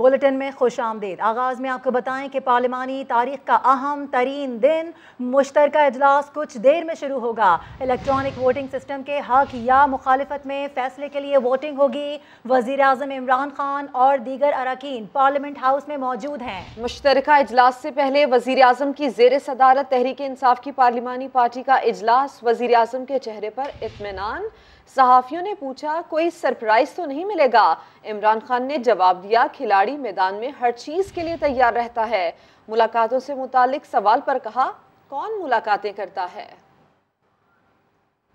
Bulletin में खुश आमदीद। आगाज में आपको बताएं कि पार्लिमानी तारीख का अहम तरीन दिन मुश्तरका इजलास कुछ देर में शुरू होगा। इलेक्ट्रॉनिक वोटिंग सिस्टम के हक या मुखालिफत में फैसले के लिए वोटिंग होगी। वजीर आज़म इमरान खान और दीगर अरकान पार्लियामेंट हाउस में मौजूद हैं। मुश्तरका इजलास से पहले वजीर आज़म की जेर सदारत तहरीक इंसाफ की पार्लिमानी पार्टी का इजलास। वजीर आज़म के चेहरे पर इत्मीनान। सहाफियों ने पूछा कोई सरप्राइज तो नहीं मिलेगा। इमरान खान ने जवाब दिया खिलाड़ी मैदान में हर चीज के लिए तैयार रहता है। मुलाकातों से मुतालिक सवाल पर कहा कौन मुलाकातें करता है।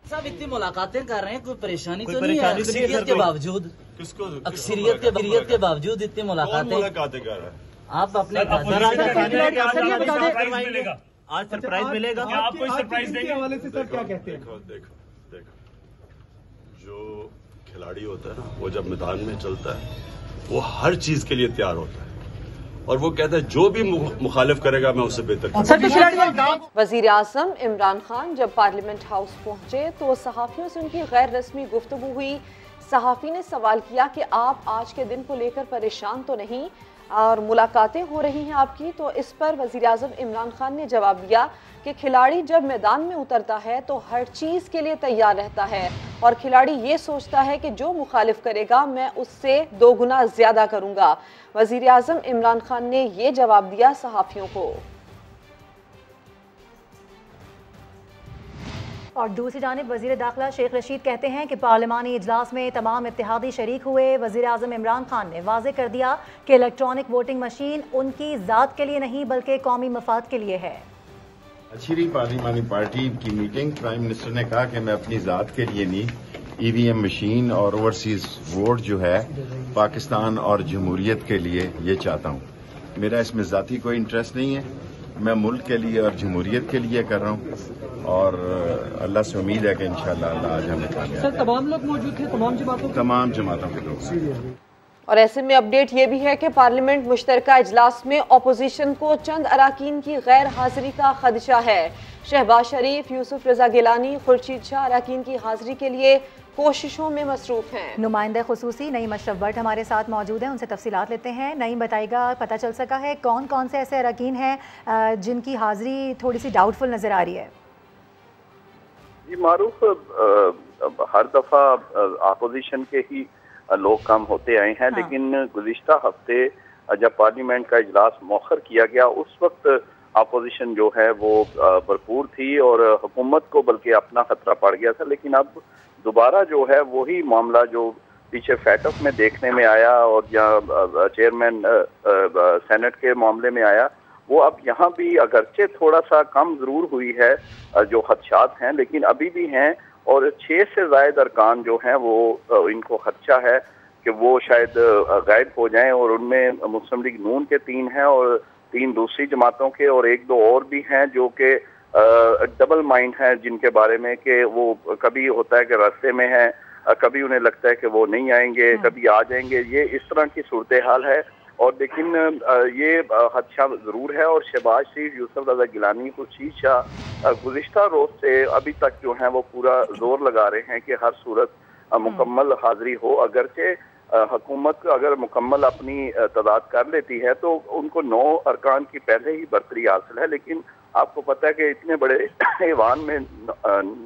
सब इतनी मुलाकातें कर रहे हैं, कोई परेशानी तो नहीं है? अक्सरियत के बावजूद, अक्सरियत के बावजूद इतनी मुलाकातें कर रहे हैं। आप अपने आज सरप्राइज मिलेगा, आप कोई सरप्राइज देंगे हवाले से? सर क्या कहते हैं? देखो जो खिलाड़ी होता है ना, वो जब मैदान में चलता है वो हर चीज के लिए तैयार होता है और वो कहता है जो भी मुखालिफ करेगा मैं उससे बेहतर। वजीर आज़म इमरान खान जब पार्लियामेंट हाउस पहुंचे तो सहाफियों से उनकी गैर रस्मी गुफ्तगू हुई। सहाफी ने सवाल किया कि आप आज के दिन को लेकर परेशान तो नहीं और मुलाकातें हो रही हैं आपकी? तो इस पर वजीर आज़म इमरान खान ने जवाब दिया कि खिलाड़ी जब मैदान में उतरता है तो हर चीज़ के लिए तैयार रहता है और खिलाड़ी ये सोचता है कि जो मुखालिफ करेगा मैं उससे 2 गुना ज़्यादा करूँगा। वजीर आज़म इमरान खान ने ये जवाब दिया सहाफ़ियों को। और दूसरी जानिब वज़ीर दाखिला शेख रशीद कहते हैं कि पार्लिमानी इजलास में तमाम इत्तेहादी शरीक हुए। वज़ीर आज़म इमरान खान ने वाज़े कर दिया कि इलेक्ट्रॉनिक वोटिंग मशीन उनकी ज़ात के लिए नहीं बल्कि कौमी मफाद के लिए है। अच्छी रही पार्लिमानी पार्टी की मीटिंग। प्राइम मिनिस्टर ने कहा कि मैं अपनी ज़ात के लिए नहीं, EVM मशीन और ओवरसीज वोट जो है पाकिस्तान और जमहूरियत के लिए ये चाहता हूँ। मेरा इसमें ज़ाती कोई इंटरेस्ट नहीं है, मैं मुल्क के लिए और जमहूरियत के लिए कर रहा हूँ और अल्लाह से उम्मीद है कि इंशाअल्लाह अल्लाह आज हमें कामयाब। सर तमाम लोग मौजूद थे, तमाम जमातों के लोग। और ऐसे में अपडेट ये भी है कि पार्लियामेंट मुश्तरका इजलास में अपोजिशन को चंद अरकान की गैर हाजिरी का खदशा है। शहबाज शरीफ, यूसुफ रजा गिलानी, खुर्शीद शाह अरकान की हाजिरी के लिए कोशिशों में मसरूफ हैं। नुमाइंदा खुसूसी नईम अशरफ भट्ट हमारे साथ मौजूद हैं, उनसे तफसीलात लेते हैं। नईम बताएगा, पता चल सका है कौन कौन से ऐसे अरकान हैं जिनकी हाजिरी थोड़ी सी डाउटफुल नजर आ रही है? जी मारूफ हर दफा अपोजिशन के ही लोग कम होते आए हैं। हाँ। लेकिन गुज़िश्ता हफ्ते जब पार्लियामेंट का इजलास मौखर किया गया उस वक्त अपोजिशन जो है वो भरपूर थी और हुकूमत को बल्कि अपना खतरा पड़ गया था। लेकिन अब दोबारा जो है वही मामला जो पीछे फैटफ में देखने में आया और या चेयरमैन सेनेट के मामले में आया, वो अब यहाँ भी अगरचे थोड़ा सा कम जरूर हुई है जो खदशात हैं, लेकिन अभी भी हैं और 6 से ज़ायद अरकान जो हैं वो इनको खदशा है कि वो शायद गायब हो जाएं और उनमें मुस्लिम लीग नून के 3 हैं और 3 दूसरी जमातों के और 1-2 और भी हैं जो कि डबल माइंड हैं, जिनके बारे में कि वो कभी होता है कि रास्ते में है, कभी उन्हें लगता है कि वो नहीं आएंगे, कभी आ जाएंगे। ये इस तरह की सूरत हाल है और लेकिन ये खदशा ज़रूर है। और शहबाज शरीफ, यूसुफ रजा गिलानी, खुर्शीद शाह गुज़िश्ता रोज़ से अभी तक जो है वो पूरा जोर लगा रहे हैं कि हर सूरत मुकम्मल हाजिरी हो। अगरचे हुकूमत अगर मुकम्मल अपनी तादाद कर लेती है तो उनको 9 अरकान की पहले ही बर्तरी हासिल है, लेकिन आपको पता है कि इतने बड़े ऐवान में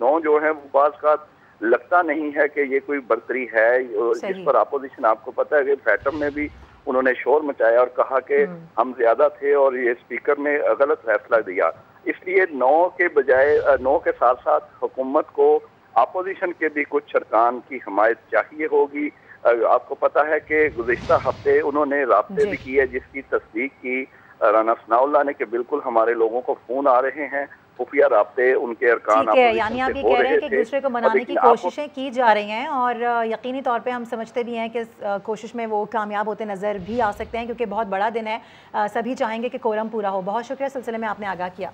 9 जो है वो बाज़ का लगता नहीं है कि ये कोई बर्तरी है। जिस पर अपोजिशन आपको पता है कि फैटम में भी उन्होंने शोर मचाया और कहा कि हम ज्यादा थे और ये स्पीकर ने गलत फैसला दिया। इसलिए 9 के बजाय 9 के साथ साथ हुकूमत को अपोजिशन के भी कुछ अरकान की हमायत चाहिए होगी। आपको पता है कि गुज़िश्ता हफ्ते उन्होंने राब्ते भी किए जिसकी तस्दीक की राना सनाउल्लाह ने कि बिल्कुल हमारे लोगों को फोन आ रहे हैं, खुफिया राब्ते उनके अरकान यानी आप ये कह रहे हैं कि एक दूसरे को मनाने की कोशिशें की जा रही हैं और यकीनी तौर पे हम समझते भी हैं कि इस कोशिश में वो कामयाब होते नज़र भी आ सकते हैं क्योंकि बहुत बड़ा दिन है, सभी चाहेंगे कि कोरम पूरा हो। बहुत शुक्रिया, सिलसिले में आपने आगाह किया।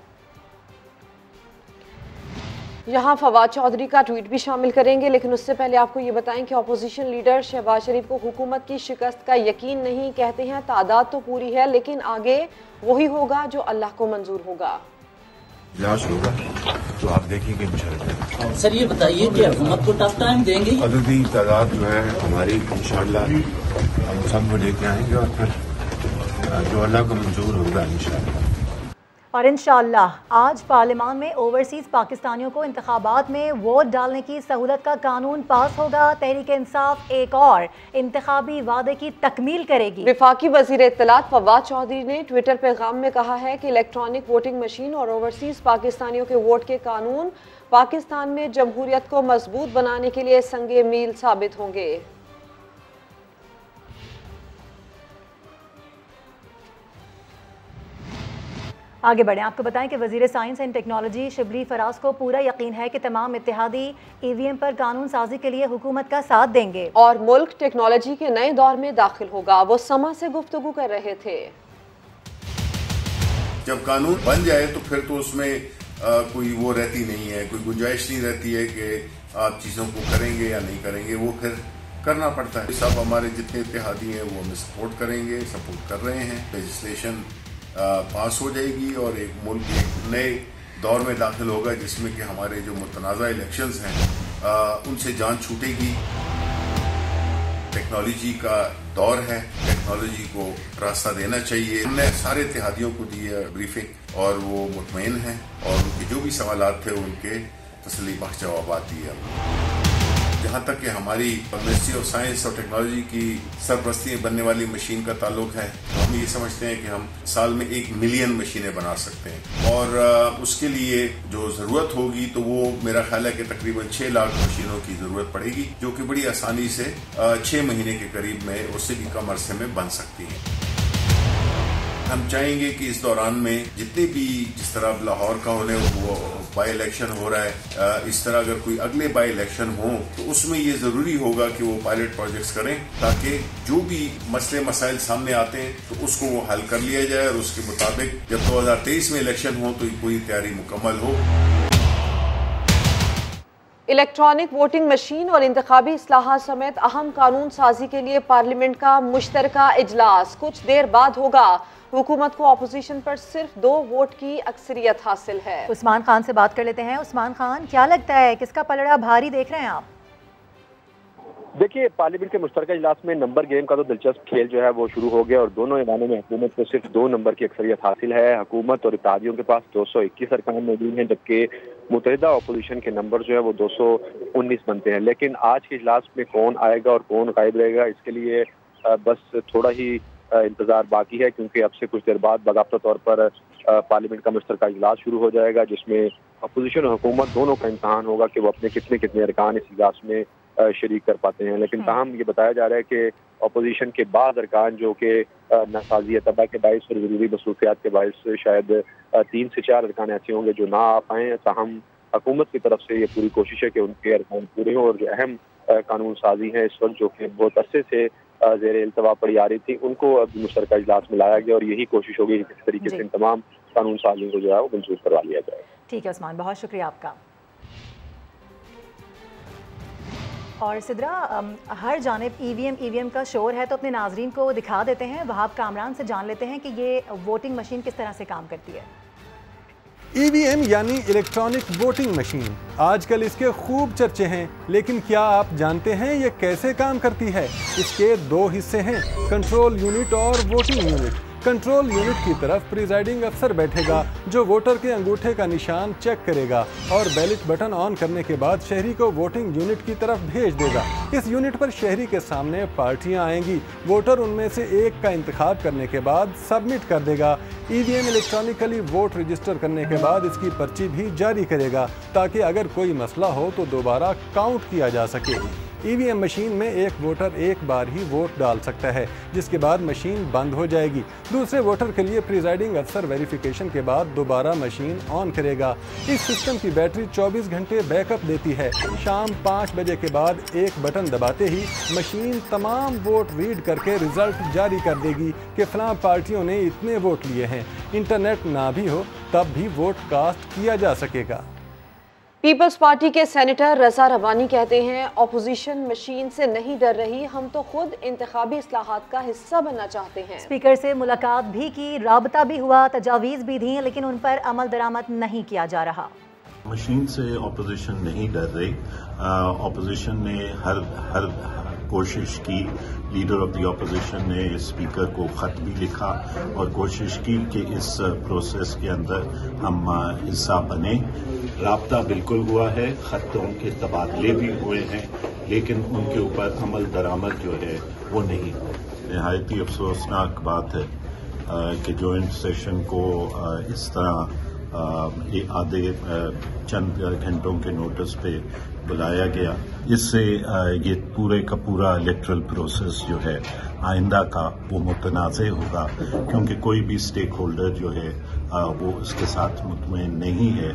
यहाँ फवाद चौधरी का ट्वीट भी शामिल करेंगे, लेकिन उससे पहले आपको ये बताएं कि अपोजिशन लीडर शहबाज शरीफ को हुकूमत की शिकस्त का यकीन नहीं। कहते हैं तादाद तो पूरी है लेकिन आगे वही होगा जो अल्लाह को मंजूर होगा। इजलास होगा तो आप देखेंगे इंशाअल्लाह। सर ये बताइए कि हुकूमत को टफ टाइम देंगे? अददी तादाद जो है हमारी इंशाअल्लाह हम सब को लेके आएंगे और फिर जो अल्लाह को मंजूर होगा इंशाअल्लाह। और इंशाअल्लाह आज पार्लियामान में ओवरसीज़ पाकिस्तानियों को इंतखाबात में वोट डालने की सहूलत का कानून पास होगा। तहरीक इंसाफ एक और इंतखाबी वादे की तकमील करेगी। वफाकी वज़ीर इत्तलात फवाद चौधरी ने ट्विटर पैगाम में कहा है कि इलेक्ट्रॉनिक वोटिंग मशीन और ओवरसीज़ पाकिस्तानियों के वोट के कानून पाकिस्तान में जमहूरियत को मजबूत बनाने के लिए संगे मील साबित होंगे। आगे बढ़ें, आपको बताएं कि वज़ीर science and technology Shibli Faraz को पूरा यकीन है कि तमाम इत्तेहादी EVM पर कानून साजी के लिए हुकूमत का साथ देंगे और मुल्क टेक्नोलॉजी के नए दौर में दाखिल होगा। वो समा से गुफ्तगू कर रहे थे। जब कानून बन जाए तो फिर तो उसमें कोई वो रहती नहीं है, कोई गुंजाइश नहीं रहती है कि आप चीज़ों को करेंगे या नहीं करेंगे, वो फिर करना पड़ता है। सब हमारे जितने इत्तेहादी हैं वो हमें सपोर्ट करेंगे, सपोर्ट कर रहे हैं। लेजिस्लेशन पास हो जाएगी और एक मुल्क एक नए दौर में दाखिल होगा जिसमें कि हमारे जो मुतनाज़ा इलेक्शंस हैं उनसे जान छूटेगी। टेक्नोलॉजी का दौर है, टेक्नोलॉजी को रास्ता देना चाहिए। हमने सारे इत्तेहादियों को दी है ब्रीफिंग और वो मुतमईन हैं और उनके जो भी सवालात थे उनके तसल्ली बख्श जवाबात दिए। जहाँ तक कि हमारी मिनिस्ट्री ऑफ साइंस और टेक्नोलॉजी की सरपरस्ती बनने वाली मशीन का ताल्लुक है तो हम ये समझते हैं कि हम साल में 1 मिलियन मशीनें बना सकते हैं और उसके लिए जो ज़रूरत होगी तो वो मेरा ख्याल है कि तकरीबन 6 लाख मशीनों की ज़रूरत पड़ेगी, जो कि बड़ी आसानी से 6 महीने के करीब में उससे भी कम अरसे में बन सकती है। हम चाहेंगे कि इस दौरान में जितने भी जिस तरह लाहौर का होने वो बाई इलेक्शन हो रहा है, इस तरह अगर कोई अगले बाई इलेक्शन हो तो उसमें ये ज़रूरी होगा कि वो पायलट प्रोजेक्ट्स करें ताकि जो भी मसले मसाइल सामने आते हैं तो उसको वो हल कर लिया जाए और उसके मुताबिक जब 2023 में इलेक्शन हो तो पूरी तैयारी मुकम्मल हो। इलेक्ट्रॉनिक वोटिंग मशीन और इंतखाबी इस्लाहात समेत अहम कानून साजी के लिए पार्लियामेंट का मुश्तरका इजलास कुछ देर बाद होगा। हुकूमत को अपोजिशन पर सिर्फ 2 वोट की अक्सरियत हासिल है। उस्मान खान से बात कर लेते हैं। उस्मान खान, क्या लगता है किसका पलड़ा भारी देख रहे हैं आप? देखिए, पार्लियामेंट के मुश्तरका इजलास में नंबर गेम का तो दिलचस्प खेल जो है वो शुरू हो गया और दोनों ऐवानों में हुकूमत को सिर्फ 2 नंबर की अक्सरियत हासिल है। हुकूमत और इत्तेहादियों के पास 221 अरकान मौजूद हैं, जबकि मुतहदा अपोजिशन के नंबर जो है वो 219 बनते हैं। लेकिन आज के इजलास में कौन आएगा और कौन गायब रहेगा, इसके लिए बस थोड़ा ही इंतजार बाकी है, क्योंकि अब से कुछ देर बाद बाकायदा तौर पर पार्लियामेंट का मुश्तरका इजलास शुरू हो जाएगा जिसमें अपोजिशन और हुकूमत दोनों का इम्तहान होगा कि वो अपने कितने अरकान इस इजलास में शरीक कर पाते हैं। लेकिन ताहम ये बताया जा रहा है कि अपोजिशन के बाद अरकान जो कि नासाजी तबाह के बायस और ज़रूरी मसरूफियात के बायस शायद 3 से 4 अरकान ऐसे होंगे जो ना आ पाएँ। ताहम हुकूमत की तरफ से ये पूरी कोशिश है कि उनके अरकान पूरे हों और जो अहम कानून साजी है इस वक्त जो कि बहुत अरसे से ज़ेर इल्तवा पड़ी आ रही थी उनको अब मुश्तरका इजलास में लाया गया और यही कोशिश होगी कि किस तरीके से इन तमाम कानून साजियों को जो है वो मंजूर करवा लिया जाए। ठीक है उस्मान, बहुत शुक्रिया आपका। और सिद्रा, हर जानिब EVM का शोर है तो अपने नाजरीन को दिखा देते हैं। वहाब कामरान से जान लेते हैं कि ये वोटिंग मशीन किस तरह से काम करती है। EVM यानी इलेक्ट्रॉनिक वोटिंग मशीन, आजकल इसके खूब चर्चे हैं, लेकिन क्या आप जानते हैं ये कैसे काम करती है? इसके 2 हिस्से हैं, कंट्रोल यूनिट और वोटिंग यूनिट। कंट्रोल यूनिट की तरफ प्रिजाइडिंग अफसर बैठेगा जो वोटर के अंगूठे का निशान चेक करेगा और बैलेट बटन ऑन करने के बाद शहरी को वोटिंग यूनिट की तरफ भेज देगा। इस यूनिट पर शहरी के सामने पार्टियां आएंगी, वोटर उनमें से एक का इंतखाब करने के बाद सबमिट कर देगा। EVM इलेक्ट्रॉनिकली वोट रजिस्टर करने के बाद इसकी पर्ची भी जारी करेगा ताकि अगर कोई मसला हो तो दोबारा काउंट किया जा सके। EVM मशीन में एक वोटर एक बार ही वोट डाल सकता है, जिसके बाद मशीन बंद हो जाएगी। दूसरे वोटर के लिए प्रिजाइडिंग अफसर वेरिफिकेशन के बाद दोबारा मशीन ऑन करेगा। इस सिस्टम की बैटरी 24 घंटे बैकअप देती है। शाम 5 बजे के बाद एक बटन दबाते ही मशीन तमाम वोट रीड करके रिजल्ट जारी कर देगी कि फलां पार्टियों ने इतने वोट लिए हैं। इंटरनेट ना भी हो तब भी वोट कास्ट किया जा सकेगा। पीपल्स पार्टी के सेनेटर रजा रबानी कहते हैं, अपोजिशन मशीन से नहीं डर रही, हम तो खुद इंतखाबी इस्लाहात का हिस्सा बनना चाहते हैं। स्पीकर से मुलाकात भी की, राबता भी हुआ, तजावीज़ भी दी, लेकिन उन पर अमल दरामद नहीं किया जा रहा। मशीन से अपोजिशन नहीं डर रही। अपोजिशन ने हर कोशिश की, लीडर ऑफ द ऑपोजिशन ने स्पीकर को खत भी लिखा और कोशिश की कि इस प्रोसेस के अंदर हम हिस्सा बने। राब्ता बिल्कुल हुआ है, खतों के तबादले भी हुए हैं, लेकिन उनके ऊपर अमल दरामद जो है वो नहीं। नहायत ही अफसोसनाक बात है कि जॉइंट सेशन को इस तरह आधे चंद घंटों के नोटिस पे बुलाया गया। इससे ये पूरे का पूरा इलेक्टरल प्रोसेस जो है आइंदा का वो मुतनाज़ होगा, क्योंकि कोई भी स्टेक होल्डर जो है वो इसके साथ मुतमईन नहीं है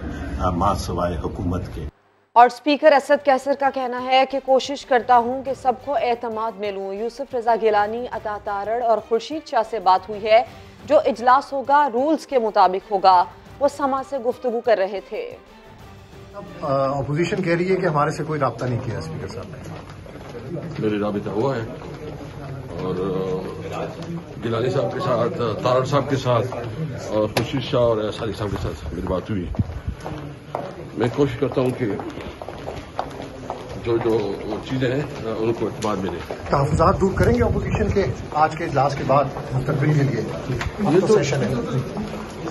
मां सिवाय हुकूमत के। और स्पीकर असद कैसर का कहना है कि कोशिश करता हूं कि सबको एतमाद में लूं। यूसुफ रजा गिलानी, अता तारड़ और खुर्शीद शाह से बात हुई है। जो इजलास होगा रूल्स के मुताबिक होगा। वो समा से गुफ्तगू कर रहे थे। अपोजिशन कह रही है कि हमारे से कोई राब्ता नहीं किया स्पीकर साहब ने। मेरे राबिता हुआ है और गिलानी साहब के साथ, तारड़ साहब के साथ और खुर्शीद शाह और साली साहब के साथ मेरी बात हुई। मैं कोशिश करता हूँ कि जो चीजें हैं उनको एतमाद मिले। तहफ़्फ़ुज़ात दूर करेंगे अपोजिशन के आज के इजलास के बाद मुस्तक़बिल के लिए? ये तो सेशन है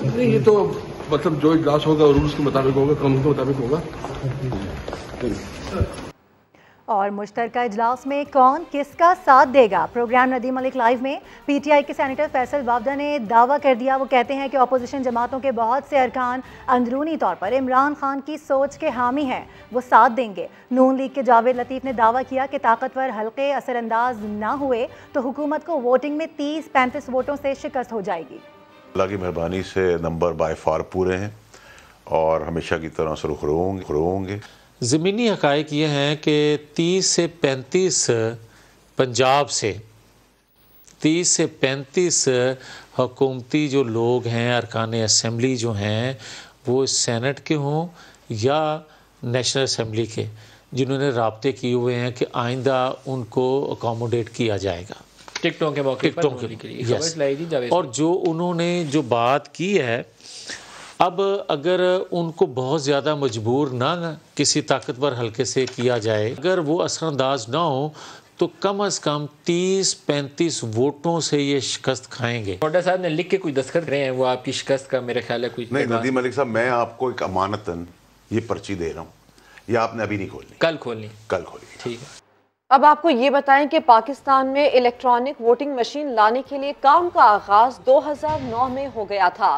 नहीं, ये तो मतलब जो इजलास होगा रूल्स के मुताबिक होगा, कानून के मुताबिक होगा। और मुश्तरका इजलास में कौन किसका साथ देगा? प्रोग्राम नदीम मलिक लाइव में पीटीआई के सेनेटर फैसल वावदा ने दावा कर दिया। वो कहते हैं कि अपोजिशन जमातों के बहुत से अरकान अंदरूनी तौर पर इमरान खान की सोच के हामी हैं, वो साथ देंगे। नून लीग के जावेद लतीफ़ ने दावा किया कि ताकतवर हल्के असरअंदाज ना हुए तो हुकूमत को वोटिंग में 30-35 वोटों से शिकस्त हो जाएगी। अल्लाह की मेहरबानी से नंबर बाय फार पूरे हैं और हमेशा की तरह सुरख होंगे। ज़मीनी हक़ाइक़ ये हैं कि 30 से 35 पंजाब से 30 से 35 हुकूमती जो लोग हैं, अरकान असम्बली जो हैं, वो सेनेट के हों या नेशनल असम्बली के, जिन्होंने राब्ते किए हुए हैं कि आइंदा उनको अकोमोडेट किया जाएगा टिकटों के मौके पर। और जो उन्होंने जो बात की है, अब अगर उनको बहुत ज़्यादा मजबूर ना किसी ताकतवर हल्के से किया जाए, अगर वो असरअंदाज ना हो तो कम अज़ कम 30-35 वोटों से ये शिकस्त खाएंगे। मोटा साहब ने लिख के कुछ दस्तखत करे हैं, वो आपकी शिकस्त का मेरे ख्याल है कुछ नहीं। नदीम मलिक साहब, मैं आपको एक अमानतन ये पर्ची दे रहा हूँ, ये आपने अभी नहीं खोलनी, कल खोलनी। ठीक है। अब आपको ये बताएं कि पाकिस्तान में इलेक्ट्रॉनिक वोटिंग मशीन लाने के लिए काम का आगाज 2009 में हो गया था।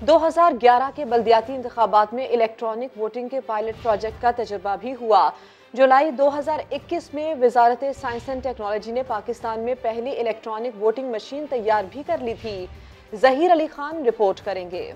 2011 के बल्दियाती इंतखाबात में इलेक्ट्रॉनिक वोटिंग के पायलट प्रोजेक्ट का तजुर्बा भी हुआ। जुलाई 2021 में वजारत साइंस एंड टेक्नोलॉजी ने पाकिस्तान में पहली इलेक्ट्रॉनिक वोटिंग मशीन तैयार भी कर ली थी। जहीर अली खान रिपोर्ट करेंगे।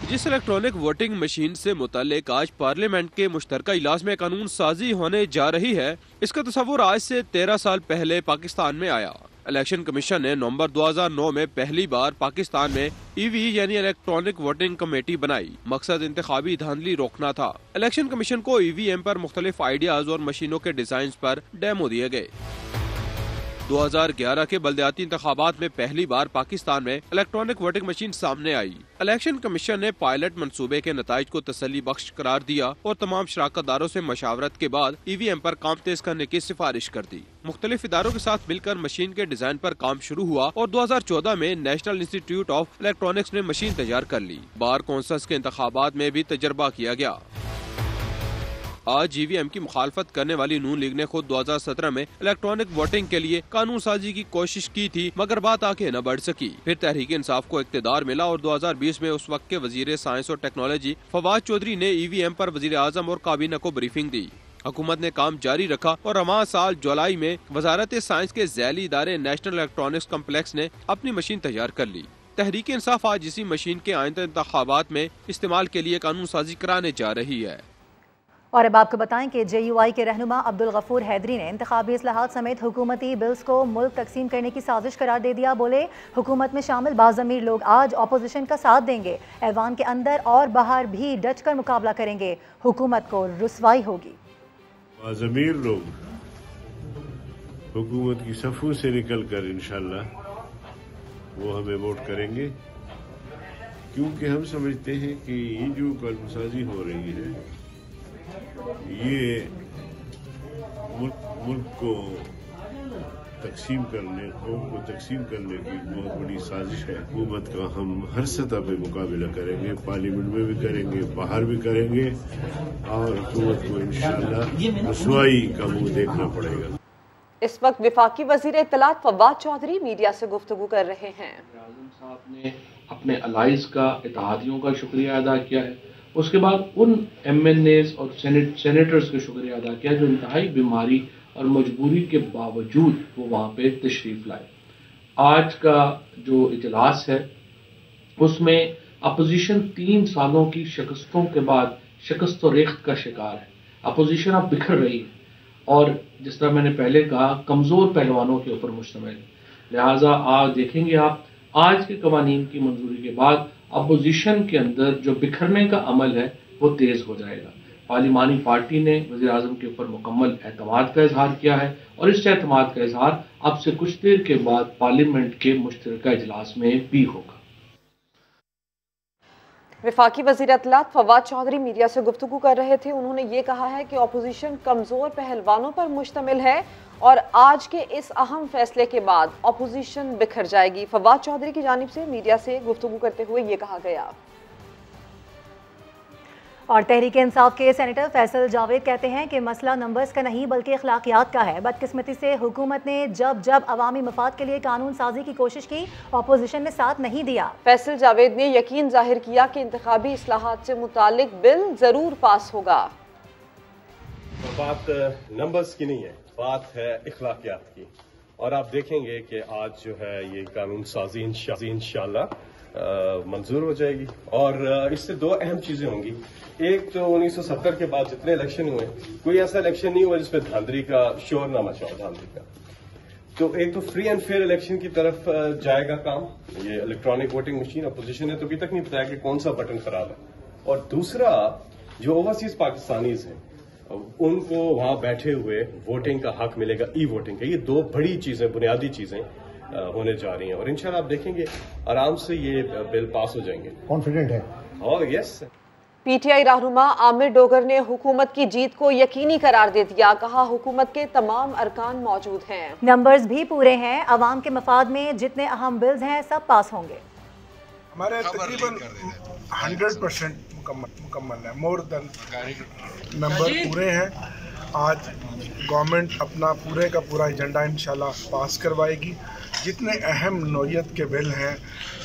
जिस इलेक्ट्रॉनिक वोटिंग मशीन से मुताल्लिक आज पार्लियामेंट के मुश्तरका इजलास में कानून साजी होने जा रही है, इसका तस्वुर आज से 13 साल पहले पाकिस्तान में आया। इलेक्शन कमीशन ने नवंबर 2009 में पहली बार पाकिस्तान में ईवी यानी इलेक्ट्रॉनिक वोटिंग कमेटी बनाई। मकसद इंतखाबी धांधली रोकना था। इलेक्शन कमीशन को ईवीएम पर मुख्तलिफ आइडियाज और मशीनों के डिजाइन पर डेमो दिए गए। 2011 के बल्दियाती इंतखाबात में पहली बार पाकिस्तान में इलेक्ट्रॉनिक वोटिंग मशीन सामने आई। इलेक्शन कमीशन ने पायलट मंसूबे के नताइज को तसल्ली बख्श करार दिया और तमाम शराकतदारों से मशावरत के बाद ईवीएम पर काम तेज करने की सिफारिश कर दी। मुख्तलिफ इदारों के साथ मिलकर मशीन के डिजाइन पर काम शुरू हुआ और 2014 में नेशनल इंस्टीट्यूट ऑफ इलेक्ट्रॉनिक्स ने मशीन तैयार कर ली। बार कौंसल्स के इंतखाबात में भी तजर्बा किया गया। आज ईवीएम की मुखालफत करने वाली नून लीग ने खुद 2017 में इलेक्ट्रॉनिक वोटिंग के लिए कानून साजी की कोशिश की थी, मगर बात आगे न बढ़ सकी। फिर तहरीक इंसाफ को इक़्तिदार मिला और 2020 में उस वक्त के वजीर साइंस और टेक्नोलॉजी फवाद चौधरी ने ईवीएम पर वजीर आजम और काबीना को ब्रीफिंग दी। हुकूमत ने काम जारी रखा और रवां साल जुलाई में वजारत साइंस के ज़ैली इदारे नेशनल इलेक्ट्रॉनिक्स कम्प्लेक्स ने अपनी मशीन तैयार कर ली। तहरीक इंसाफ आज इसी मशीन के आइंदा इंतखाबात में इस्तेमाल के लिए कानून साजी कराने जा रही है। और अब आपको बताएं कि JUI के रहनुमा अब्दुल गफूर हैदरी ने इंतखाबी इस्लाहात समेत हुकूमती बिल्स को मुल्क तकसीम करने की साजिश करार दे दिया। बोले हुकूमत में शामिल बाज़मीर लोग आज अपोजिशन का साथ देंगे, ऐवान के अंदर और बाहर भी डट कर मुकाबला करेंगे, हुकूमत को रुसवाई होगी। बाज़मीर लोग हुकूमत की सफ़ों से निकल कर इंशाअल्लाह वो हमें वोट करेंगे, क्योंकि हम समझते हैं कि ये जो कानूनसाजी हो रही है ये मुल्क को तकसीम करने, कौम को तकसीम करने की बहुत बड़ी साजिश है। हुकूमत का हम हर सतह पे मुकाबला करेंगे, पार्लियामेंट में भी करेंगे, बाहर भी करेंगे, और हुकूमत को इंशाअल्लाह रुसवाई का मुंह देखना पड़ेगा। इस वक्त विफाकी वजीर इत्तलात फवाद चौधरी मीडिया से गुफ्तगू कर रहे हैं। साहब ने अपने अलाइज का, इत्तेहादियों का शुक्रिया अदा किया है। उसके बाद उन MNAs और सेनेटर्स का शुक्रिया अदा किया जो इंतहाई बीमारी और मजबूरी के बावजूद वो वहाँ पे तशरीफ लाए। आज का जो इजलास है उसमें अपोजिशन 3 सालों की शिकस्तों के बाद शिकस्त और रेख्त का शिकार है। अपोजिशन अब बिखर रही है और जिस तरह मैंने पहले कहा, कमज़ोर पहलवानों के ऊपर मुश्तमिल। लिहाजा आज देखेंगे आप, आज के कवानीन की मंजूरी के बाद अपोजिशन के अंदर जो बिखरने का अमल है वो तेज़ हो जाएगा। पार्लिमानी पार्टी ने वज़ीर आज़म के ऊपर मुकम्मल एतमाद का इजहार किया है और इस एतमाद का इजहार अब से कुछ देर के बाद पार्लियामेंट के मुश्तरका इजलास में भी होगा। वफाकी वज़ीर इत्तलात फवाद चौधरी मीडिया से गुफ्तगू कर रहे थे। उन्होंने ये कहा है कि अपोजिशन कमज़ोर पहलवानों पर मुश्तमिल है और आज के इस अहम फैसले के बाद अपोजिशन बिखर जाएगी। फवाद चौधरी की जानिब से मीडिया से गुफ्तगू करते हुए ये कहा गया। और तहरीक-ए-इंसाफ के सेनेटर फैसल जावेद कहते हैं कि मसला नंबर्स का नहीं बल्कि अखलाकियात का है। बदकिस्मती से हुकूमत ने जब जब अवामी मफाद के लिए कानून साजी की कोशिश की, अपोजिशन ने साथ नहीं दिया। फैसल जावेद ने यकीन जाहिर किया कि इंतखाबी इस्लाहात से मुतालिक बिल जरूर पास होगा। बात नंबर्स की नहीं है, बात है अखलाकियात की। और आप देखेंगे कि आज जो है ये कानून साजी इंशाअल्लाह मंजूर हो जाएगी। और इससे 2 अहम चीजें होंगी। एक तो 1970 के बाद जितने इलेक्शन हुए, कोई ऐसा इलेक्शन नहीं हुआ जिसपे धांधली का शोर ना मचा हो। धांधली का तो एक तो फ्री एंड फेयर इलेक्शन की तरफ जाएगा काम। ये इलेक्ट्रॉनिक वोटिंग मशीन, अपोजिशन ने तो अभी तक नहीं बताया कि कौन सा बटन खराब है। और दूसरा, जो ओवरसीज पाकिस्तानीज हैं उनको वहां बैठे हुए वोटिंग का हक मिलेगा, ई वोटिंग का। ये 2 बड़ी चीजें, बुनियादी चीजें होने जा रही हैं और इंशाल्लाह आप देखेंगे आराम से ये बिल पास हो जाएंगे। कॉन्फिडेंट है? और यस। PTI रहनुमा आमिर डोगर ने हुकूमत की जीत को यकीनी करार दे दिया। कहा, हुकूमत के तमाम अरकान मौजूद हैं, नंबर्स भी पूरे हैं, अवाम के मफाद में जितने अहम बिल्स हैं सब पास होंगे। हमारे तकरीबन 100% मुकम्मल है, मोर देन नंबर पूरे हैं। आज गवर्नमेंट अपना पूरे का पूरा एजेंडा इंशाल्लाह पास करवाएगी। जितने अहम नौयत के बिल हैं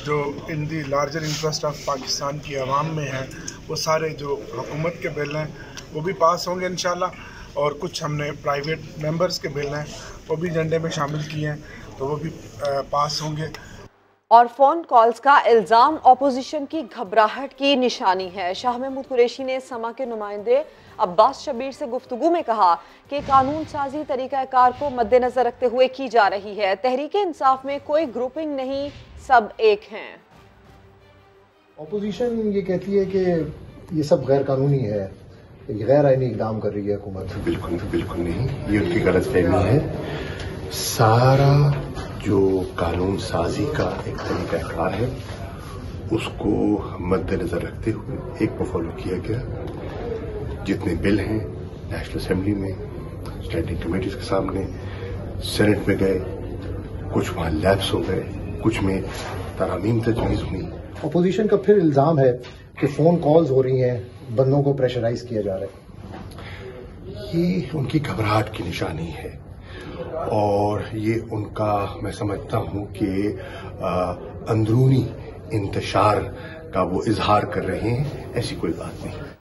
जो इन दी लार्जर इंटरेस्ट ऑफ पाकिस्तान की आवाम में हैं, वो सारे जो हुकूमत के बिल हैं वो भी पास होंगे इंशाल्लाह। और कुछ हमने प्राइवेट मेंबर्स के बिल हैं वो भी एजेंडे में शामिल किए हैं, तो वो भी पास होंगे। और फोन कॉल्स का इल्ज़ाम अपोजिशन की घबराहट की निशानी है। शाह महमूद कुरैशी ने समा के नुमाइंदे अब्बास शबीर से गुफ्तगू में कहा कि कानून साजी तरीक़ाकार को मद्देनजर रखते हुए की जा रही है। तहरीक इंसाफ में कोई ग्रुपिंग नहीं, सब एक हैं। अपोजिशन ये कहती है कि ये सब गैर कानूनी है, गैर आईनी इक़दाम कर रही है हुकूमत। बिल्कुल नहीं, ये उनकी गलतफहमी है। सारा जो कानून साजी का एक तरीक़ाकार है उसको मद्देनजर रखते हुए एक को फॉलो किया गया। जितने बिल हैं नेशनल असेंबली में, स्टैंडिंग कमेटीज के सामने, सेनेट में गए, कुछ वहां लैप्स हो गए, कुछ में तरामीम तजवीज़ हुई। अपोजिशन का फिर इल्जाम है कि फोन कॉल्स हो रही हैं, बंदों को प्रेशराइज किया जा रहा है। ये उनकी घबराहट की निशानी है और ये उनका, मैं समझता हूं कि अंदरूनी इंतशार का वो इजहार कर रहे हैं, ऐसी कोई बात नहीं।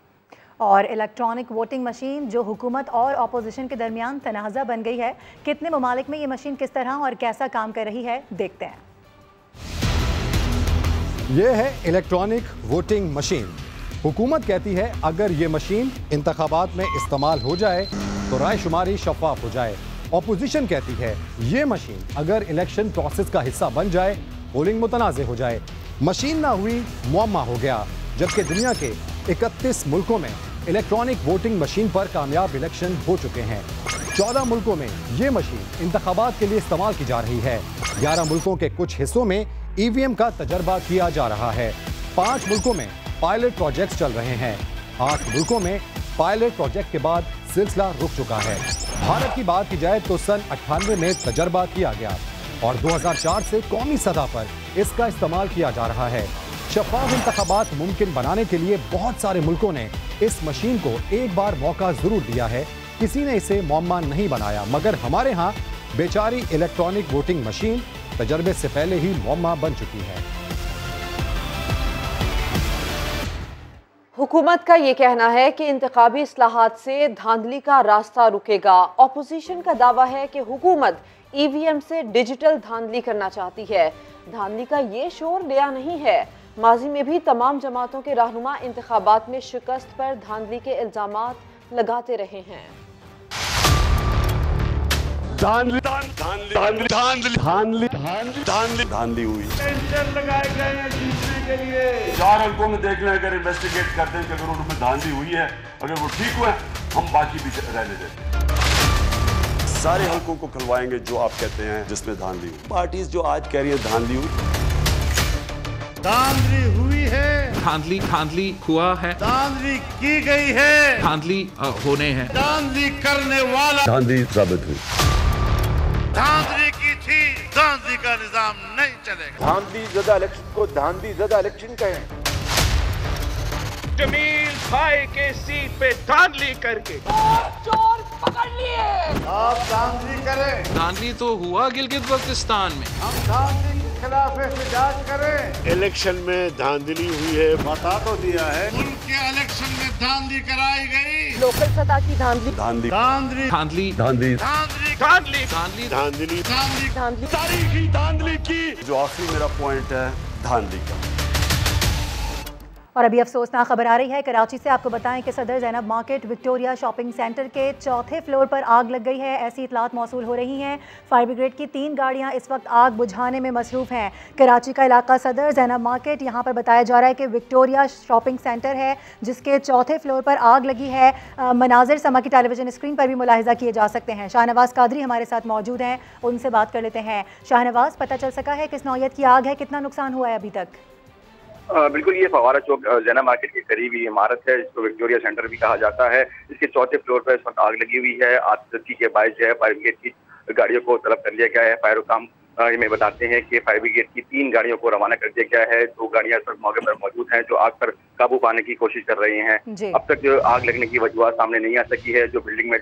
और इलेक्ट्रॉनिक वोटिंग मशीन जो हुकूमत और अपोजिशन के दरमियान तनाज़ा बन गई है, कितने ममालिक में ये मशीन किस तरह और कैसा काम कर रही है, देखते हैं। ये है इलेक्ट्रॉनिक वोटिंग मशीन। हुकूमत कहती है अगर ये मशीन इंतखाबात में इस्तेमाल हो जाए तो राय शुमारी शफाफ हो जाए। अपोजिशन कहती है ये मशीन अगर इलेक्शन प्रोसेस का हिस्सा बन जाए, पोलिंग मुतनाज़े हो जाए। मशीन ना हुई, मुअम्मा हो गया। जबकि दुनिया के 31 मुल्कों में इलेक्ट्रॉनिक वोटिंग मशीन पर कामयाब इलेक्शन हो चुके हैं। 14 मुल्कों में ये मशीन इंतखाबात के लिए इस्तेमाल की जा रही है। 11 मुल्कों के कुछ हिस्सों में EVM का तजर्बा किया जा रहा है। 5 मुल्कों में पायलट प्रोजेक्ट्स चल रहे हैं। 8 मुल्कों में पायलट प्रोजेक्ट के बाद सिलसिला रुक चुका है। भारत की बात की जाए तो सन 98 में तजर्बा किया गया और 2004 से कौमी सतह पर इसका इस्तेमाल किया जा रहा है। शफाफ इंतखाबात मुमकिन बनाने के लिए बहुत सारे मुल्कों ने इस मशीन को एक बार मौका जरूर दिया है, किसी ने इसे मुअम्मा नहीं बनाया, मगर हमारे यहाँ बेचारी इलेक्ट्रॉनिक वोटिंग मशीन तजर्बे से पहले ही मुअम्मा बन चुकी है। हुकूमत का ये कहना है कि इंतखाबी इस्लाहात से धांधली का रास्ता रुकेगा। अपोजिशन का दावा है कि हुकूमत ईवीएम से डिजिटल धांधली करना चाहती है। धांधली का ये शोर नया नहीं है, माजी में भी तमाम जमातों के रहनुमा इंतखाबात में शिकस्त पर धांधली के इल्जामात लगाते रहे हैं। धांधली हुई, टेंशन लगाए गए हैं जीतने के लिए। 4 हल्कों में देख लें, अगर इन्वेस्टिगेट करते हैं कि अगर उनमें धांधली हुई है, अगर वो ठीक हुआ हम बाकी भी रहने देते। सारे हल्कों को खुलवाएंगे जो आप कहते हैं जिसमें धांधली हुई। पार्टीज जो आज कह रही है धांधली हुई, धांधली हुई है, धांधली हुआ है, धांधली की गई है, धांधली होने हैं, धांधली करने वाला धांधली साबित हुई। धांधली की थी, धांधली का निजाम नहीं चलेगा। धांधली ज़दा इलेक्शन को धांधली ज़दा इलेक्शन कहें। जमील भाई के सीट पे धांधली करके चोर पकड़ लिए। आप धांधली करें। धांधली तो हुआ गिलगित बल्तिस्तान में, हम धांधली के खिलाफ एहतजाज करें। इलेक्शन में धांधली हुई है, बता तो दिया है। उनके इलेक्शन में धांधली कराई गई। लोकल सतह की धांधली, धांधली धांधली धांधली धांधली धांधली धांधली धांधली धांधली तारीखी धांधली की। जो आखिरी मेरा पॉइंट है धांधली का। और अभी अफसोसनाक खबर आ रही है कराची से। आपको बताएं कि सदर Zainab market Victoria shopping centre के 4थे फ्लोर पर आग लग गई है, ऐसी इतलात मौसूल हो रही हैं। फायर ब्रिगेड की 3 गाड़ियां इस वक्त आग बुझाने में मसरूफ़ हैं। कराची का इलाका सदर ज़ैनब मार्केट, यहाँ पर बताया जा रहा है कि विक्टोरिया शॉपिंग सेंटर है जिसके 4थे फ्लोर पर आग लगी है। मनाजिर समा की टेलीविजन स्क्रीन पर भी मुलाहिजा किए जा सकते हैं। शाहनवाज कादरी हमारे साथ मौजूद हैं, उनसे बात कर लेते हैं। शाहनवाज, पता चल सका है किस नौयत की आग है, कितना नुकसान हुआ है अभी तक? बिल्कुल, ये फवारा चौक ज़ैनब मार्केट के करीब ही इमारत है जिसको विक्टोरिया सेंटर भी कहा जाता है। इसके 4थे फ्लोर पर इस वक्त आग लगी हुई है। आगजनी के बायस जो है फायर ब्रिगेड की गाड़ियों को तलब कर लिया गया है। फायर काम में बताते हैं कि फायर ब्रिगेड की 3 गाड़ियों को रवाना कर दिया गया है। 2 गाड़ियां इस वक्त मौके पर मौजूद हैं जो आग पर काबू पाने की कोशिश कर रहे हैं। अब तक जो आग लगने की वजूहत सामने नहीं आ सकी है। जो बिल्डिंग में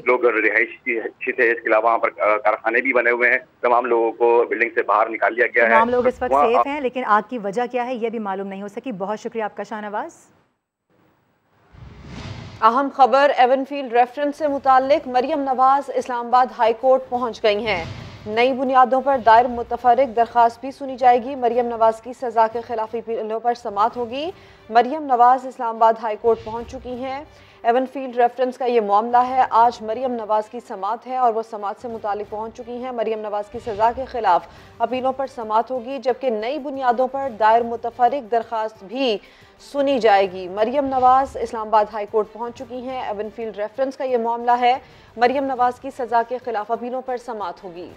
लोग रिहायशी थे, इसके अलावा वहाँ पर कारखाने भी बने हुए हैं। तमाम लोगों को बिल्डिंग से बाहर निकाल लिया गया है। तमाम लोग इस वक्त सेफ हैं, लेकिन आग की वजह क्या है ये भी मालूम नहीं हो सकी। बहुत शुक्रिया आपका शाहनवाज। अहम खबर एवनफील्ड रेफरेंस से मुताल्लिक मरियम नवाज इस्लामाबाद हाई कोर्ट पहुंच गई हैं। नई बुनियादों पर दायर मुतफर्रिक दरख्वास्त भी सुनी जाएगी। मरियम नवाज की सजा के खिलाफ अपीलों पर समाअत होगी। मरियम नवाज इस्लामाबाद हाई कोर्ट पहुंच चुकी हैं। एवनफील्ड रेफरेंस का ये मामला है। आज मरियम नवाज की समाअत है और वो समाअत से मुतालिक पहुंच चुकी हैं। मरियम नवाज की सजा के खिलाफ अपीलों पर समाअत होगी, जबकि नई बुनियादों पर दायर मुतफर्रिक दरख्वास्त भी सुनी जाएगी। मरियम नवाज इस्लामाबाद हाई कोर्ट पहुंच चुकी हैं। एवनफील्ड रेफरेंस का ये मामला है। मरियम नवाज की सजा के खिलाफ अपीलों पर समाअत होगी।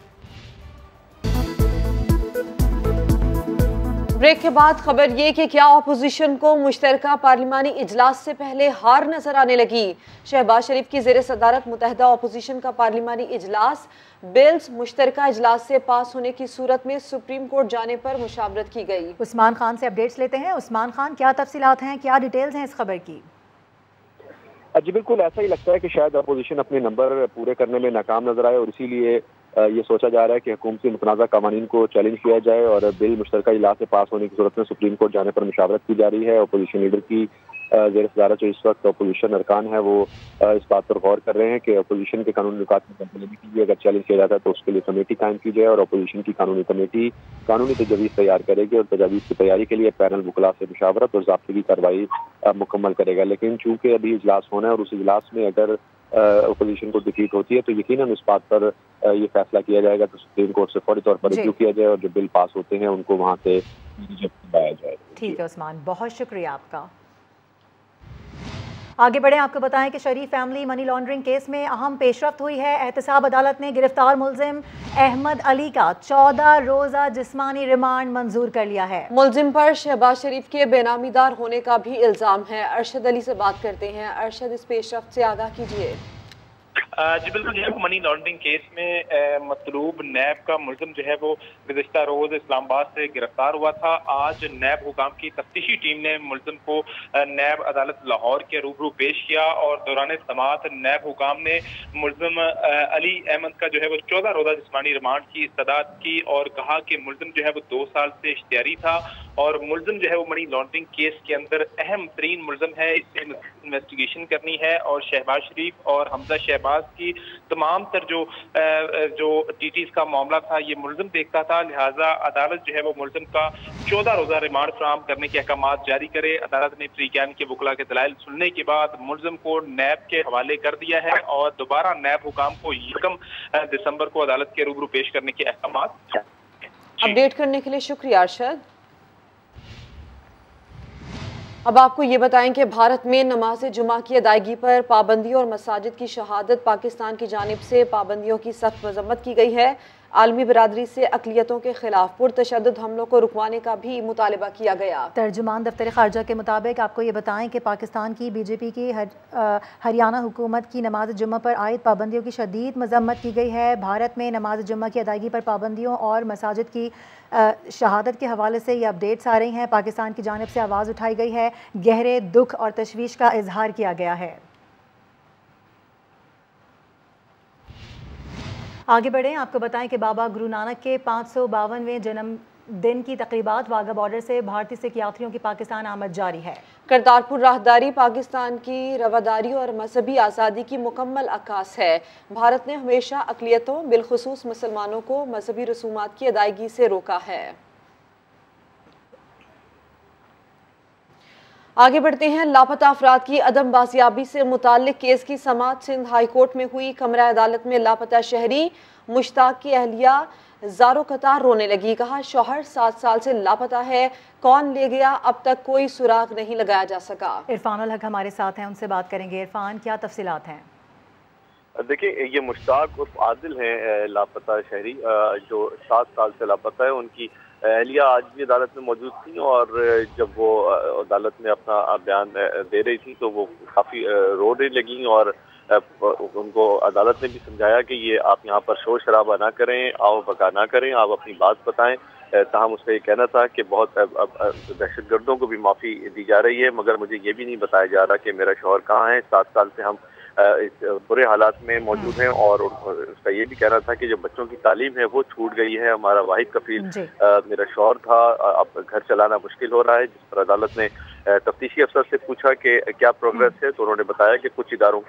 ब्रेक के बाद खबर ये कि क्या अपोजिशन को मुश्तरका पार्लिमानी इजलास से पहले हार नजर आने लगी। शहबाज शरीफ की ज़ेर सदारत मुतहदा अपोजिशन का पार्लिमानी इजलास बिल्स मुश्तरका इजलास से पास होने की सूरत में सुप्रीम कोर्ट जाने पर मुशावरत की गई। उस्मान खान से अपडेट्स लेते हैं। उस्मान खान, क्या तफसीलात हैं, क्या डिटेल्स हैं इस खबर की? जी बिल्कुल, ऐसा ही लगता है कि शायद अपोजिशन अपने नंबर पूरे करने में नाकाम नजर आए और इसीलिए ये सोचा जा रहा है कि हुकूमती मुतनाज़ा कवानीन को चैलेंज किया जाए और बिल मुश्तरका इजलास से पास होने की सूरत में सुप्रीम कोर्ट जाने पर मुशावरत की जा रही है। अपोजिशन लीडर की ज़ेर सदारत जो इस वक्त अपोजिशन अरकान है वो इस बात पर गौर कर रहे हैं कि अपोजिशन के कानूनी निकात में तब्दीली कीजिए। अगर चैलेंज किया जाता है तो उसके लिए कमेटी कायम की जाए और अपोजिशन की कानूनी कमेटी कानूनी तजवीज़ तैयार करेगी और तजवीज़ की तैयारी के लिए पैनल वकला से मुशावरत और ज़ाब्ते की कार्रवाई मुकम्मल करेगा। लेकिन चूँकि अभी इजलास होना है और उस इजलास में अगर अपोजिशन को डिफीट होती है तो यकीनन इस बात पर ये फैसला किया जाएगा तो सुप्रीम कोर्ट से फौरी तौर पर रिव्यू किया जाए और जो बिल पास होते हैं उनको वहाँ से लाया जाए। ठीक है उस्मान, बहुत शुक्रिया आपका। आगे बढ़े, आपको बताएं कि शरीफ फैमिली मनी लॉन्ड्रिंग केस में अहम पेशरफ्त हुई है। एहतसाब अदालत ने गिरफ्तार मुलजिम अहमद अली का 14 रोज़ा जिस्मानी रिमांड मंजूर कर लिया है। मुलजिम पर शहबाज शरीफ के बेनामीदार होने का भी इल्जाम है। अरशद अली से बात करते हैं। अरशद, इस पेशरफ्त से आगाह कीजिए। जी बिल्कुल, जो है वो मनी लॉन्ड्रिंग केस में मतलूब नैब का मुलजिम जो है वो गुज़िश्ता रोज इस्लामाबाद से गिरफ्तार हुआ था। आज नैब हुकाम की तफ्तीशी टीम ने मुलजिम को नैब अदालत लाहौर के रूबरू पेश किया और दौरान समाअत नैब हुकाम ने मुलजिम अली अहमद का जो है वो 14 रोज़ा जिस्मानी रिमांड की इस्तदाद की और कहा कि मुलजिम जो है वो 2 साल से इश्तियारी था और मुलजिम जो है वो मनी लॉन्ड्रिंग केस के अंदर अहम तरीन मुलजिम है। इससे इन्वेस्टिगेशन करनी है और शहबाज शरीफ और हमजा शहबाज की तमाम तर जो टीटीज का मामला था ये मुलजिम देखता था, लिहाजा अदालत जो है वो मुलजिम का 14 रोज़ा रिमांड फराहम करने के अहकामात जारी करे। अदालत ने प्रीक्यान के वकला के दलाइल सुनने के बाद मुलजिम को नैब के हवाले कर दिया है और दोबारा नैब हुकाम को 1 दिसंबर को अदालत के रूबरू पेश करने के अहकामात। अपडेट करने के लिए शुक्रिया अरशद। अब आपको ये बताएं कि भारत में नमाज जुमा की अदायगी पर पाबंदियों और मसाजिद की शहादत पाकिस्तान की जानिब से पाबंदियों की सख्त मजम्मत की गई है। आलमी बरादरी से अक़लियतों के खिलाफ पुरतशद्दुद हमलों को रुकवाने का भी मुतालबा किया गया। तर्जुमान दफ्तर ख़ारजा के मुताबिक आपको ये बताएं कि पाकिस्तान की बीजेपी की हरियाणा हुकूमत की नमाज जुम्मा पर आयद पाबंदियों की शदीद मजम्मत की गई है। भारत में नमाज जुम्मा की अदायगी पर पाबंदियों और मसाजिद की शहादत के हवाले से ये अपडेट्स आ रही हैं। पाकिस्तान की जानिब से आवाज़ उठाई गई है, गहरे दुख और तशवीश का इजहार किया गया है। आगे बढ़ें, आपको बताएं कि बाबा गुरु नानक के 552वें जन्मदिन की तकरीबात वाघा बॉर्डर से भारतीय सिख यात्रियों की पाकिस्तान आमद जारी है। करतारपुर राहदारी पाकिस्तान की रवादारी और मजहबी आज़ादी की मुकम्मल अक्कास है। भारत ने हमेशा अक़लियतों बिलखुसूस मुसलमानों को मजहबी रसूमात की अदायगी से रोका है। आगे बढ़ते हैं, लापता अफराद की अदम बाजियाबी से मुताल्लिक केस की समाअत सिंध हाई कोर्ट में हुई। कमरा अदालत में लापता शहरी मुश्ताक की अहलिया ज़ारो कतार रोने लगी। कहा, शौहर 7 साल से लापता है, कौन ले गया अब तक कोई सुराग नहीं लगाया जा सका। इरफान उल हक हमारे साथ हैं, उनसे बात करेंगे। इरफान, क्या तफसीलात हैं? देखिए, ये मुश्ताक उर्फ आदिल हैं लापता शहरी जो 7 साल से लापता है। उनकी अहलिया आज भी अदालत में मौजूद थी और जब वो अदालत में अपना बयान दे रही थी तो वो काफ़ी रो रही लगी और उनको अदालत ने भी समझाया कि ये आप यहाँ पर शोर शराबा ना करें, आओ बका ना करें, आप अपनी बात बताएं। ताहम उसका ये कहना था कि बहुत दहशतगर्दों को भी माफ़ी दी जा रही है, मगर मुझे ये भी नहीं बताया जा रहा कि मेरा शौहर कहाँ है। 7 साल से हम इस बुरे हालात में मौजूद हैं और उसका ये भी कहना था कि जो बच्चों की तालीम है वो छूट गई है। हमारा वाहिद कफील मेरा शौहर था, अब घर चलाना मुश्किल हो रहा है। जिस पर अदालत ने तफ्तीशी अफसर से पूछा कि क्या प्रोग्रेस है तो उन्होंने बताया कि कुछ इदारों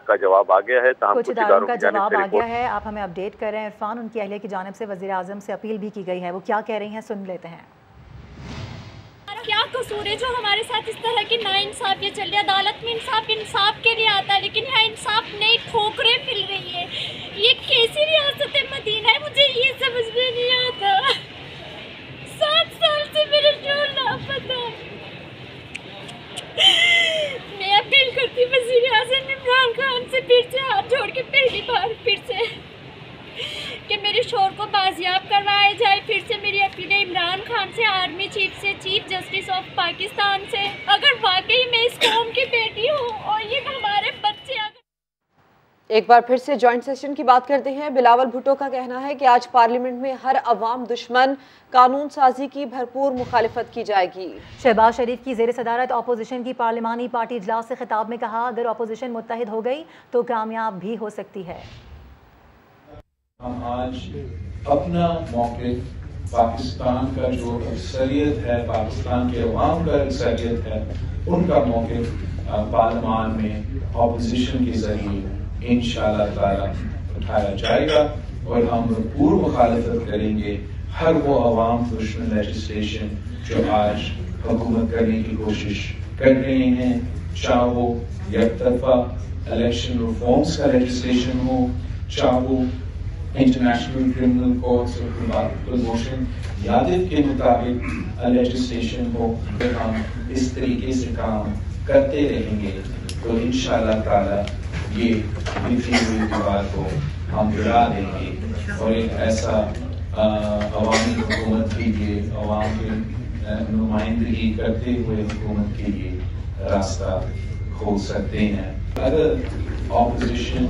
का जवाब आ गया है। कुछ इदारों का जवाब आ गया है, आप हमें अपडेट कर रहे हैं। इरफान, उनकी अहलिया की जानिब से वज़ीर आज़म से अपील भी की गई है, वो क्या कह रही हैं सुन लेते हैं। क्या कसूर है जो हमारे साथ इस तरह की नाइंसाफी चल रही है। अदालत में इंसाफ के लिए आता है लेकिन यहाँ इंसाफ नहीं, ठोकरें मिल रही है। ये कैसी रियासत मदीना है, मुझे ये समझ में नहीं आता। 7 साल से मेरे शौहर लापता। मैं अपील करती वज़ीर आज़म इमरान खान से फिर से हाथ जोड़ के पहली बार फिर से कि मेरे शौहर को बाजियाब करवाया जाए। फिर से मेरी अपील है इमरान खान से, आर्मी चीफ से, चीफ जस्टिस ऑफ पाकिस्तान से, अगर वाकई मैं इस कौम की बेटी हूँ और ये हमारे बच्चे एक बार फिर से जॉइंट सेशन की बात करते हैं। बिलावल भुट्टो का कहना है कि आज पार्लियामेंट में हर अवाम दुश्मन कानून साजी की भरपूर मुखालिफत की जाएगी। शहबाज शरीफ की जेर सदारत अपोजिशन की पार्लिमानी पार्टी इजलास से खिताब में कहा, अगर अपोजिशन मुत्तहिद हो गई तो कामयाब भी हो सकती है। हम आज अपना मौके पाकिस्तान का जो अक्सरियत है, पाकिस्तान के अवाम का अक्सरियत है, उनका मौके पार्लियामान में अपोजिशन के जरिए इंशाअल्लाह ताला उठाया जाएगा और हम भरपूर मुखालिफत करेंगे हर वो अवाम दुश्मन लेजिस्लेशन जो आज हुकूमत करने की कोशिश कर रहे हैं, चाहे वो यकतरफा इलेक्शन रिफॉर्म्स का लेजिस्लेशन हो, चाहे वो इंटरनेशनल क्रिमिनल कोर्ट मोशन यादिव के मुताबिक लेजिस्लेशन हो। हम इस तरीके से काम करते रहेंगे तो इंशाअल्लाह ताला ये बिखरी हुई दीवार को हम गिरा देंगे और एक ऐसा अवामी हुकूमत के लिए, अवाम की नुमाइंदगी करते हुए हुकूमत के लिए रास्ता खोल सकते हैं। अगर ऑपोजिशन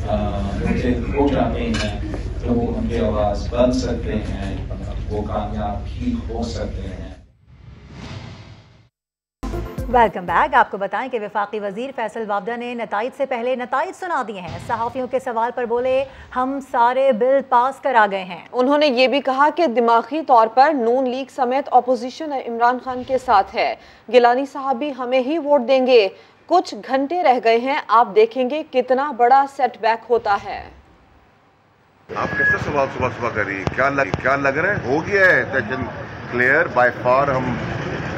उनसे हो जाते हैं तो वो उनकी आवाज़ बन सकते हैं, वो कामयाब भी हो सकते हैं। Welcome back. आपको बताएं कि वफाकी वजीर फैसल वाबदा ने नताइज से पहले नताइज सुना दिए हैं। सहाफ़ियों के सवाल पर बोले, हम सारे बिल पास करा गए हैं। उन्होंने ये भी कहा कि दिमागी तौर पर नून लीग समेत अपोजिशन इमरान खान के साथ है। गिलानी साहब भी हमें ही वोट देंगे। कुछ घंटे रह गए हैं, आप देखेंगे कितना बड़ा सेटबैक होता है। आप कैसे सवाल सुबह करिए, क्या लग रहा है? हो गया है सेशन क्लियर बाय फार। हम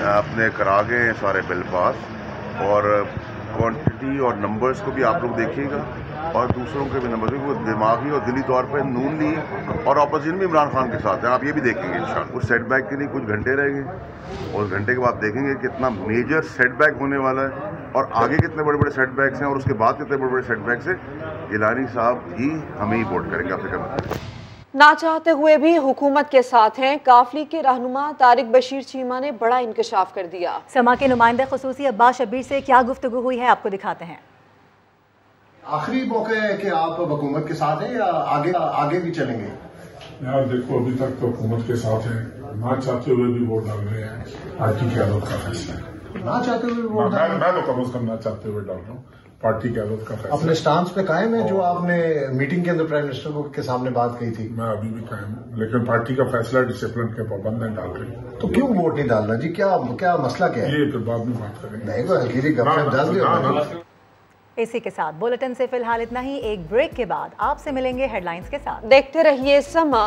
अपने करा गए हैं सारे बिल पास, और क्वांटिटी और नंबर्स को भी आप लोग देखिएगा और दूसरों के भी नंबर, वो दिमागी और दिली तौर पे नून लीग और अपोजिशन भी इमरान खान के साथ हैं। आप ये भी देखेंगे इंशाल्लाह। उस सेटबैक के लिए कुछ घंटे रहेंगे और घंटे के बाद देखेंगे कितना मेजर सेटबैक होने वाला है और आगे कितने बड़े बड़े सेटबैक्स हैं और उसके बाद कितने बड़े बड़े सेटबैक्स हैं। गिलानी साहब ही हमें ही वोट करेंगे, आपसे कहना ना चाहते हुए भी हुकूमत के साथ हैं। काफली के रहनुमा तारिक बशीर चीमा ने बड़ा इंकशाफ कर दिया। समा के नुमाइंदे खुसूसी अब्बास शब्बीर से क्या गुफ्तगू हुई है, आपको दिखाते हैं। आखिरी मौका है कि आप हुकूमत के साथ हैं या आगे भी चलेंगे? यार देखो, अभी तक तो हुकूमत के साथ हैं, ना चाहते हुए भी वोट डाल रहे हैं। पार्टी की आदत का फैसला है। ना चाहते हुए वोट मैं तो कम से कम ना चाहते हुए डाल रहा हूँ। पार्टी की आदत का फैसला। अपने स्टांस पे कायम है जो आपने मीटिंग के अंदर प्राइम मिनिस्टर के सामने बात कही थी? मैं अभी भी कायम हूँ, लेकिन पार्टी का फैसला डिसिप्लिन के पाबंद नहीं डाल रही। तो क्यों वोट नहीं डालना जी? क्या मसला क्या है? ये फिर बाद में बात करेंगे। नहीं तो हल्की सी गपशप डाल दिया। इसी के साथ बुलेटिन से फिलहाल इतना ही। एक ब्रेक के बाद आपसे मिलेंगे हेडलाइंस के साथ। देखते रहिए समा।